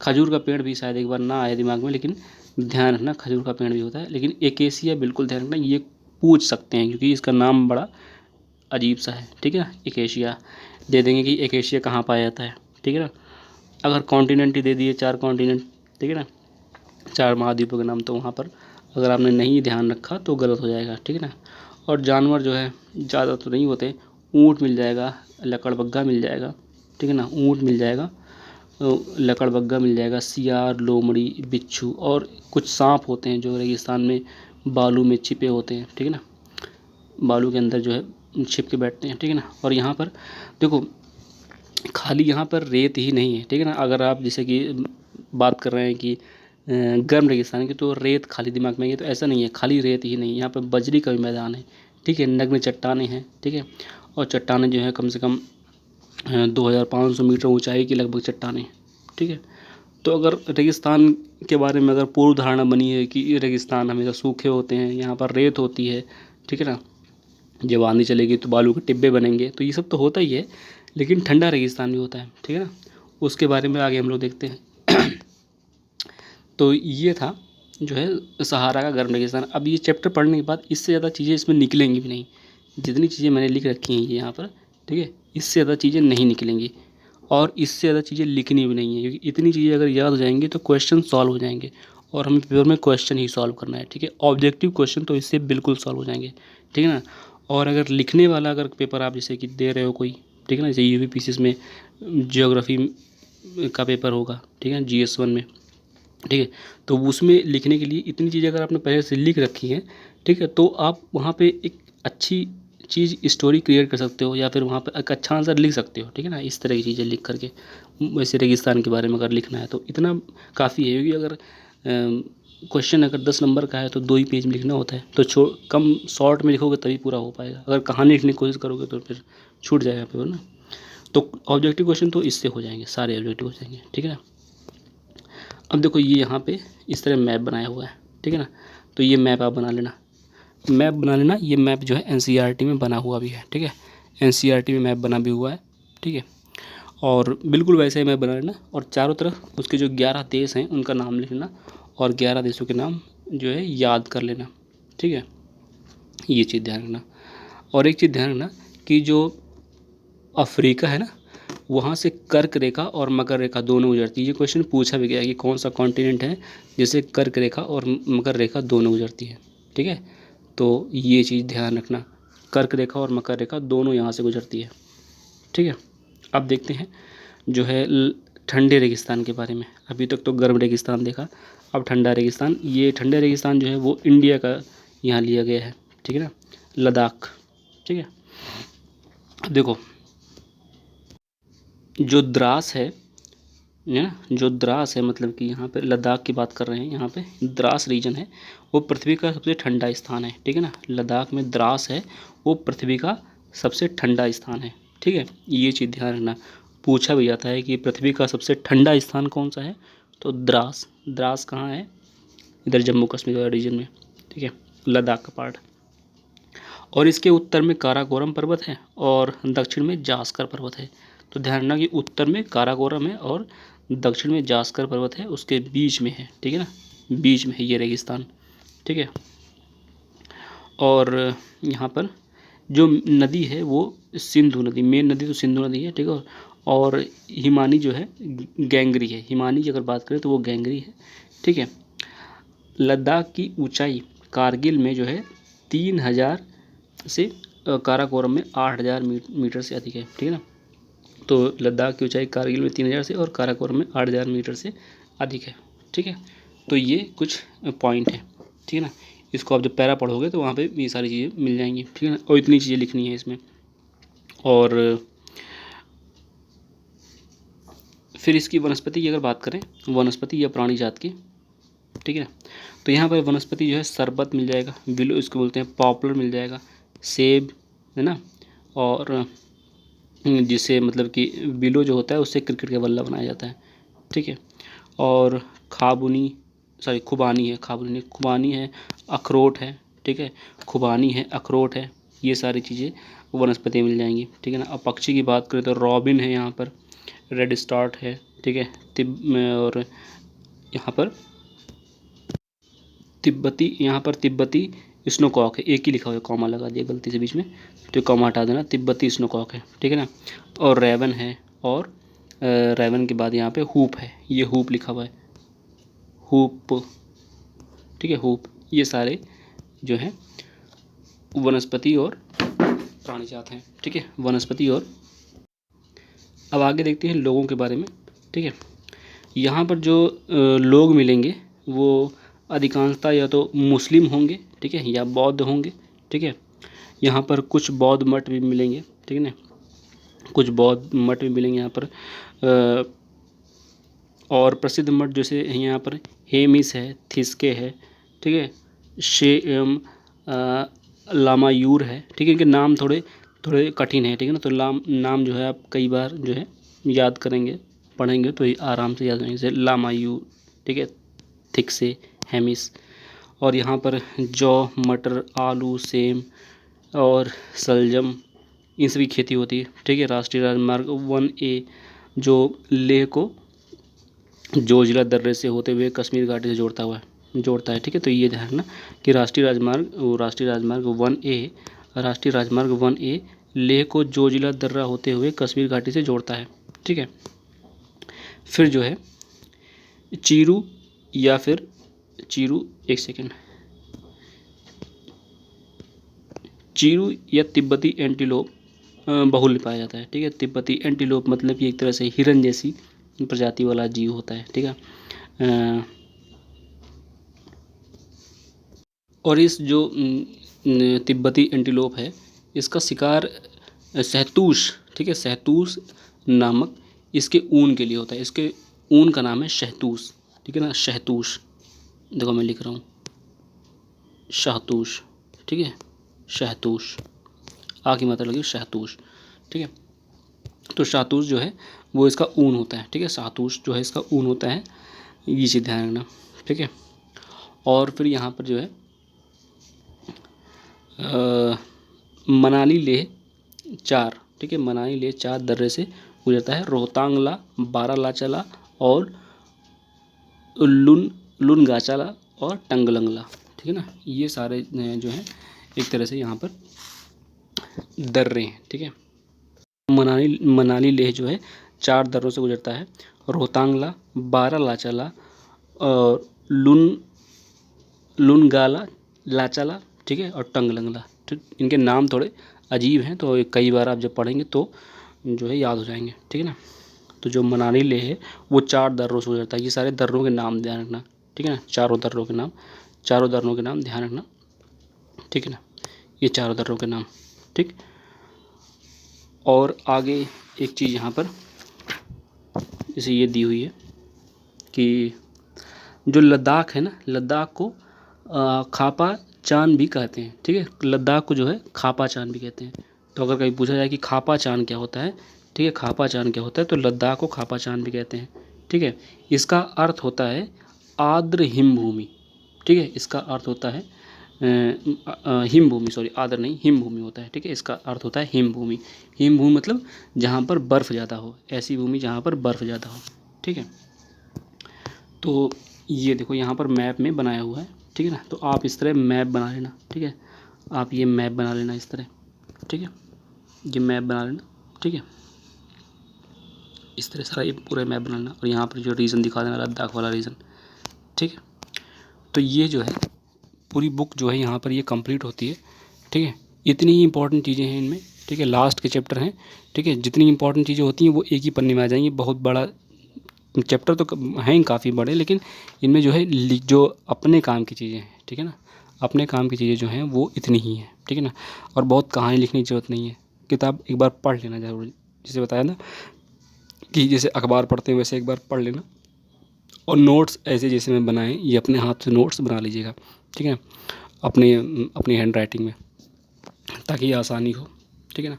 खजूर का पेड़ भी शायद एक बार ना आए दिमाग में, लेकिन ध्यान रखना खजूर का पेड़ भी होता है। लेकिन एकेशिया बिल्कुल ध्यान रखना, ये पूछ सकते हैं क्योंकि इसका नाम बड़ा अजीब सा है, ठीक है ना। एकेशिया दे देंगे कि एकेशिया कहाँ पाया जाता है, ठीक है ना। अगर कॉन्टिनेंट ही दे दिए 4 कॉन्टिनेंट, ठीक है ना, 4 महाद्वीपों के नाम, तो वहाँ पर अगर आपने नहीं ध्यान रखा तो गलत हो जाएगा, ठीक है ना। और जानवर जो है ज़्यादा तो नहीं होते, ऊँट मिल जाएगा, लकड़बग्गा मिल जाएगा, ठीक है ना, ऊँट मिल जाएगा, लकड़बग्गा मिल जाएगा, सियार, लोमड़ी, बिच्छू और कुछ सांप होते हैं जो रेगिस्तान में बालू में छिपे होते हैं, ठीक है ना, बालू के अंदर जो है छिप के बैठते हैं, ठीक है ना। और यहाँ पर देखो खाली यहाँ पर रेत ही नहीं है, ठीक है ना। अगर आप जैसे कि बात कर रहे हैं कि गर्म रेगिस्तान की, तो रेत खाली दिमाग में है, तो ऐसा नहीं है, खाली रेत ही नहीं, यहाँ पर बजरी का भी मैदान है, ठीक है, नग्न चट्टानें हैं, ठीक है। और चट्टानें जो है कम से कम 2500 मीटर ऊंचाई की लगभग चट्टानें, ठीक है। तो अगर रेगिस्तान के बारे में अगर पूर्व धारणा बनी है कि ये रेगिस्तान हमेशा सूखे होते हैं, यहाँ पर रेत होती है, ठीक है ना, जब आंधी चलेगी तो बालू के टिब्बे बनेंगे, तो ये सब तो होता ही है, लेकिन ठंडा रेगिस्तान भी होता है, ठीक है ना। उसके बारे में आगे हम लोग देखते हैं। तो ये था जो है सहारा का गर्म रेगिस्तान। अब ये चैप्टर पढ़ने के बाद इससे ज़्यादा चीज़ें इसमें निकलेंगी भी नहीं, जितनी चीज़ें मैंने लिख रखी हैं ये यहाँ पर, ठीक है, इससे ज़्यादा चीज़ें नहीं निकलेंगी और इससे ज़्यादा चीज़ें लिखनी भी नहीं है, क्योंकि इतनी चीज़ें अगर याद हो जाएंगी तो क्वेश्चन सॉल्व हो जाएंगे और हमें पेपर में क्वेश्चन ही सॉल्व करना है, ठीक है। ऑब्जेक्टिव क्वेश्चन तो इससे बिल्कुल सॉल्व हो जाएंगे, ठीक है ना। और अगर लिखने वाला अगर पेपर आप जैसे कि दे रहे हो कोई, ठीक है ना, जैसे यूपीपीसीएस में जियोग्राफी का पेपर होगा, ठीक है, GS1 में, ठीक है, तो उसमें लिखने के लिए इतनी चीज़ें अगर आपने पहले से लिख रखी हैं, ठीक है, तो आप वहाँ पे एक अच्छी चीज़ स्टोरी क्रिएट कर सकते हो या फिर वहाँ पे एक अच्छा आंसर लिख सकते हो, ठीक है ना, इस तरह की चीज़ें लिख करके। वैसे रेगिस्तान के बारे में अगर लिखना है तो इतना काफ़ी है, क्योंकि अगर क्वेश्चन अगर 10 नंबर का है तो 2 ही पेज में लिखना होता है, तो कम शॉर्ट में लिखोगे तभी पूरा हो पाएगा। अगर कहानी लिखने की कोशिश करोगे तो फिर छूट जाएगा पेपर ना। तो ऑब्जेक्टिव क्वेश्चन तो इससे हो जाएंगे, सारे ऑब्जेक्टिव हो जाएंगे, ठीक है ना। अब देखो ये यहाँ पे इस तरह मैप बनाया हुआ है, ठीक है ना, तो ये मैप आप बना लेना, मैप बना लेना। ये मैप जो है एनसीईआरटी में बना हुआ भी है, ठीक है, एनसीईआरटी में मैप बना भी हुआ है, ठीक है। और बिल्कुल वैसे ही मैप बना लेना और चारों तरफ उसके जो 11 देश हैं उनका नाम लिख लेना और 11 देशों के नाम जो है याद कर लेना, ठीक है, ये चीज़ ध्यान रखना। और एक चीज़ ध्यान रखना कि जो अफ्रीका है ना, वहाँ से कर्क रेखा और मकर रेखा दोनों गुजरती है। ये क्वेश्चन पूछा भी गया है कि कौन सा कॉन्टिनेंट है जिसे कर्क रेखा और मकर रेखा दोनों गुजरती है, ठीक है। तो ये चीज़ ध्यान रखना, कर्क रेखा और मकर रेखा दोनों यहाँ से गुजरती है, ठीक है। अब देखते हैं जो है ठंडे रेगिस्तान के बारे में। अभी तक तो गर्म रेगिस्तान देखा, अब ठंडा रेगिस्तान। ये ठंडे रेगिस्तान जो है वो इंडिया का यहाँ लिया गया है, ठीक है ना, लद्दाख, ठीक है। अब देखो जो द्रास है ना, जो द्रास है मतलब कि यहाँ पे लद्दाख की बात कर रहे हैं, यहाँ पे द्रास रीजन है, वो पृथ्वी का सबसे ठंडा स्थान है, ठीक है ना। लद्दाख में द्रास है, वो पृथ्वी का सबसे ठंडा स्थान है, ठीक है, ये चीज़ ध्यान रखना। पूछा भी जाता है कि पृथ्वी का सबसे ठंडा स्थान कौन सा है, तो द्रास। द्रास कहाँ है, इधर जम्मू कश्मीर वाला रीजन में, ठीक है, लद्दाख का पार्ट। और इसके उत्तर में काराकोरम पर्वत है और दक्षिण में जास्कर पर्वत है। तो ध्यान रखना कि उत्तर में काराकोरम है और दक्षिण में जास्कर पर्वत है, उसके बीच में है, ठीक है ना, बीच में है ये रेगिस्तान, ठीक है। और यहाँ पर जो नदी है वो सिंधु नदी, मेन नदी तो सिंधु नदी है, ठीक है। और हिमानी जो है गैंगरी है। हिमानी की अगर बात करें तो वो गैंगरी है, ठीक है। लद्दाख की ऊंचाई कारगिल में जो है 3000 से काराकोरम में 8000 मीटर से अधिक है, ठीक है ना। तो लद्दाख की ऊंचाई कारगिल में 3000 से और काराकोरम में 8000 मीटर से अधिक है, ठीक है। तो ये कुछ पॉइंट है, ठीक है ना। इसको आप जब पैरा पढ़ोगे तो वहाँ पे ये सारी चीज़ें मिल जाएंगी, ठीक है ना। और इतनी चीज़ें लिखनी है इसमें। और फिर इसकी वनस्पति की अगर बात करें, वनस्पति या प्राणी जात की, ठीक है। तो यहाँ पर वनस्पति जो है शरबत मिल जाएगा, विलो इसको बोलते हैं, पॉपुलर मिल जाएगा, सेब है ना। और जिसे मतलब कि विलो जो होता है उससे क्रिकेट का बल्ला बनाया जाता है, ठीक है। और खुबानी है, खाबुनी नहीं, खुबानी है, अखरोट है, ठीक है। खुबानी है, अखरोट है, ये सारी चीज़ें वनस्पति मिल जाएंगी, ठीक है ना। अब पक्षी की बात करें तो रॉबिन है यहाँ पर, रेड स्टार्ट है, ठीक है। और यहाँ पर तिब्बती स्नोकॉक है, एक ही लिखा हुआ है, कॉमा लगा दिया गलती से बीच में, तो कॉमा हटा देना, तिब्बती स्नोकॉक है, ठीक है ना। और रेवन है, और रेवन के बाद यहाँ पे हुप है, ये हुप लिखा हुआ है, हुप, ठीक है, हुप। ये सारे जो हैं वनस्पति और प्राणी जात हैं, ठीक है, वनस्पति और। अब आगे देखते हैं लोगों के बारे में, ठीक है। यहाँ पर जो लोग मिलेंगे वो अधिकांशतः या तो मुस्लिम होंगे, ठीक है, या बौद्ध होंगे, ठीक है। यहाँ पर कुछ बौद्ध मठ भी मिलेंगे, ठीक है ना, कुछ बौद्ध मठ भी मिलेंगे यहाँ पर। और प्रसिद्ध मठ जैसे यहाँ पर हेमिस है, थिस्के है, ठीक है, लामायूर है, ठीक है। इनके नाम थोड़े थोड़े कठिन है, ठीक है ना। तो नाम जो है आप कई बार जो है याद करेंगे, पढ़ेंगे तो ये आराम से याद रहेंगे, जैसे लामायूर, ठीक है, थिक्से, हेमिस। और यहाँ पर जौ, मटर, आलू, सेम और सलजम, इन सभी खेती होती है, ठीक है। राष्ट्रीय राजमार्ग 1A जो लेह को जोजिला दर्रे से होते हुए कश्मीर घाटी से जोड़ता है, ठीक है। तो ये ध्यान रखना कि राष्ट्रीय राजमार्ग 1A लेह को जोजिला दर्रा होते हुए कश्मीर घाटी से जोड़ता है, ठीक है। फिर जो है चीरू या फिर चीरू, एक सेकेंड, चीरू या तिब्बती एंटीलोप बहुल्य पाया जाता है, ठीक है। तिब्बती एंटीलोप मतलब कि एक तरह से हिरन जैसी प्रजाति वाला जीव होता है, ठीक है। और इस जो तिब्बती एंटीलोप है, इसका शिकार शहतूश, ठीक है, शहतूश नामक इसके ऊन के लिए होता है। इसके ऊन का नाम है शहतूश, ठीक है ना, शहतूश। देखो मैं लिख रहा हूँ शहतूश, ठीक है, शहतूश, आ की मात्रा लगी शहतूश, ठीक है। तो शहतूश जो है वो इसका ऊन होता है, ठीक है, शहतूश जो है इसका ऊन होता है, ये चीज़ ध्यान रखना, ठीक है। और फिर यहाँ पर जो है मनाली लेह 4, ठीक है, मनाली लेह 4 दर्रे से गुजरता है, रोहतांगला, बारालाचाला और लुनगाचाला और टंगलंगला, ठीक है ना। ये सारे जो हैं एक तरह से यहाँ पर दर्रे हैं, ठीक है। मनाली लेह जो है 4 दर्रों से गुजरता है, रोहतांगला, बारालाचाला और लुनगाला लाचाला, ठीक है, और टंगलंगला, ठीक। इनके नाम थोड़े अजीब हैं, तो कई बार आप जब पढ़ेंगे तो जो है याद हो जाएंगे, ठीक है ना। तो जो मनाली लेह है वो 4 दर्रों से गुजरता है, ये सारे दर्रों के नाम ध्यान रखना, ठीक है ना, चारों दर्रों के नाम ध्यान रखना, ठीक है ना, ये चारों दर्रों के नाम, ठीक। और आगे एक चीज़ यहाँ पर जैसे ये दी हुई है कि जो लद्दाख है ना, लद्दाख को खापा चान भी कहते हैं, ठीक है, लद्दाख को जो है खापा चान भी कहते हैं। तो अगर कहीं पूछा जाए कि खापा चान क्या होता है, ठीक है, खापा चान क्या होता है, तो लद्दाख को खापा चान भी कहते हैं, ठीक है। इसका अर्थ होता है आर्द्र हिमभूमि, ठीक है, इसका अर्थ होता है हिमभूमि, सॉरी आर्द्र नहीं, हिमभूमि होता है, ठीक है। इसका अर्थ होता है हिमभूमि। हिमभूमि मतलब जहाँ पर बर्फ़ ज़्यादा हो, ऐसी भूमि जहाँ पर बर्फ़ ज़्यादा हो, ठीक है। तो ये देखो यहाँ पर मैप में बनाया हुआ है, ठीक है ना। तो आप इस तरह मैप बना लेना, ठीक है, आप ये मैप बना लेना इस तरह, ठीक है, ये मैप बना लेना, ठीक है। इस तरह सारा ये पूरा मैप बनाना और यहाँ पर जो रीजन दिखा देना लद्दाख वाला रीजन, ठीक है। तो ये जो है पूरी बुक जो है यहाँ पर ये कंप्लीट होती है, ठीक है। इतनी ही इंपॉर्टेंट चीज़ें हैं इनमें, ठीक है। लास्ट के चैप्टर हैं, ठीक है। जितनी इंपॉर्टेंट चीज़ें होती हैं वो एक ही पन्ने में आ जाएंगी। बहुत बड़ा चैप्टर तो हैं काफ़ी बड़े, लेकिन इनमें जो है जो अपने काम की चीज़ें हैं, ठीक है ना, अपने काम की चीज़ें जो हैं वो इतनी ही हैं, ठीक है ना। और बहुत कहानी लिखने की ज़रूरत नहीं है, किताब एक बार पढ़ लेना ज़रूरी, जैसे बताया ना कि जैसे अखबार पढ़ते हैं वैसे एक बार पढ़ लेना। और नोट्स ऐसे जैसे मैं बनाए, ये अपने हाथ से नोट्स बना लीजिएगा, ठीक है, अपने अपनी हैंड राइटिंग में, ताकि आसानी हो, ठीक है ना।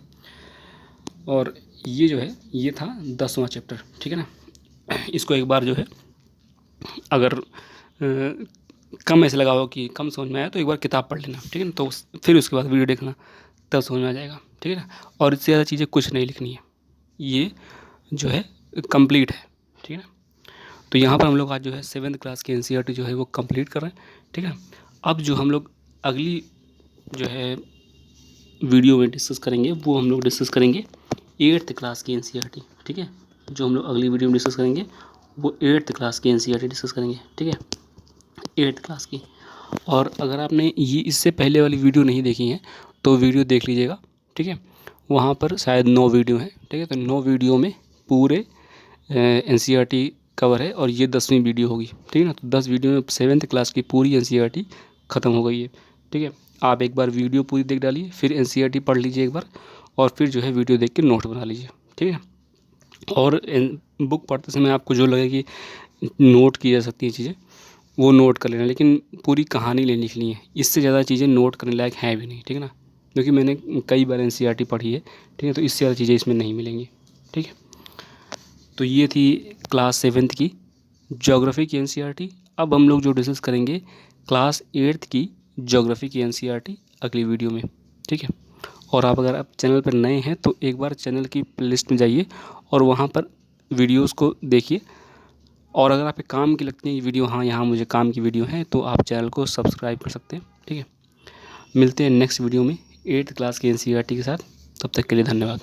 और ये जो है ये था 10वां चैप्टर, ठीक है ना। इसको एक बार जो है अगर कम ऐसे लगा हो कि कम समझ में आया तो एक बार किताब पढ़ लेना, ठीक है ना। तो फिर उसके बाद वीडियो देखना, तब समझ में आ जाएगा, ठीक है ना। और इससे ज़्यादा चीज़ें कुछ नहीं लिखनी है, ये जो है कंप्लीट है, ठीक है ना। तो यहाँ पर हम लोग आज जो है 7th क्लास की NCERT जो है वो कंप्लीट कर रहे हैं, ठीक है। अब जो हम लोग अगली जो है वीडियो में डिस्कस करेंगे वो हम लोग डिस्कस करेंगे 8th क्लास की NCERT, ठीक है। जो हम लोग अगली वीडियो में डिस्कस करेंगे वो 8th क्लास की NCERT डिस्कस करेंगे, ठीक है, 8th क्लास की। और अगर आपने ये इससे पहले वाली वीडियो नहीं देखी है तो वीडियो देख लीजिएगा, ठीक है। वहाँ पर शायद 9 वीडियो हैं, ठीक है। तो 9 वीडियो में पूरे NCERT कवर है और ये 10वीं वीडियो होगी, ठीक है ना। तो 10 वीडियो में 7th क्लास की पूरी NCERT ख़त्म हो गई है, ठीक है। आप एक बार वीडियो पूरी देख डालिए, फिर NCERT पढ़ लीजिए एक बार, और फिर जो है वीडियो देख के नोट बना लीजिए, ठीक है। और बुक पढ़ते समय आपको जो लगे कि नोट की जा सकती है चीज़ें, वो नोट कर लेना, लेकिन पूरी कहानी नहीं लिखनी है। इससे ज़्यादा चीज़ें नोट करने लायक हैं भी नहीं, ठीक है ना, क्योंकि मैंने कई बार NCERT पढ़ी है, ठीक है। तो इससे ज़्यादा चीज़ें इसमें नहीं मिलेंगी, ठीक है। तो ये थी क्लास 7th की ज्योग्राफी की NCERT। अब हम लोग जो डिस्कस करेंगे क्लास 8th की ज्योग्राफी की NCERT अगली वीडियो में, ठीक है। और अगर आप चैनल पर नए हैं तो एक बार चैनल की प्लेलिस्ट में जाइए और वहाँ पर वीडियोस को देखिए। और अगर आपके काम की लगती है ये वीडियो, हाँ यहाँ मुझे काम की वीडियो है, तो आप चैनल को सब्सक्राइब कर सकते हैं, ठीक है। मिलते हैं नेक्स्ट वीडियो में 8th क्लास की NCERT के साथ। तब तक के लिए धन्यवाद।